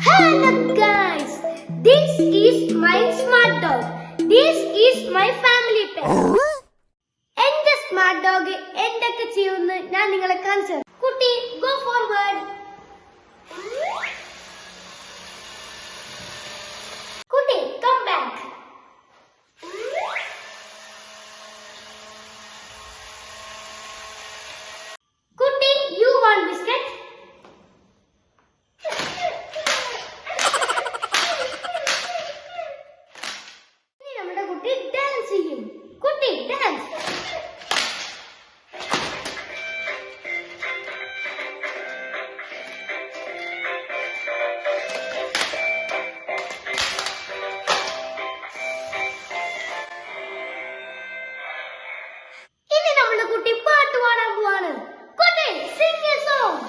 Hello guys, this is my smart dog. This is my family pet. എന്റെ smart dog എന്തൊക്കെ ചെയ്യുമെന്ന് ഞാൻ നിങ്ങളെ കാണിച്ചു. കുട്ടി ഗോ ഫോർവേഡ്. കുട്ടി കം ബാക്ക്. കുട്ടി യു വാണ്ട് ബിസ്ക്കറ്റ്. കുട്ടി ഡാൻസ് ചെയ്യും. കുട്ടി ഡാൻസ്. ഇനി നമ്മുടെ കുട്ടി പാട്ട് പാടാൻ പോവാണ്. കുട്ടി sing a song.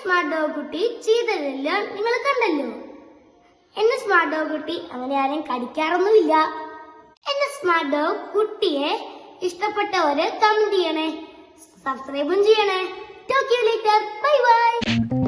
Smart dog കുട്ടി ചെയ്തതെല്ലാം നിങ്ങൾ കണ്ടല്ലോ. എന്റെ സ്മാർട്ട് ഡോഗ് കുട്ടി അങ്ങനെ ആരെയും കടിക്കാറൊന്നുമില്ല. എന്റെ സ്മാർട്ട് ഡോഗ് കുട്ടിയെ ഇഷ്ടപ്പെട്ടവര് കമന്റ് ചെയ്യണേ, സബ്സ്ക്രൈബും ചെയ്യണേ. Talk you later. Bye bye.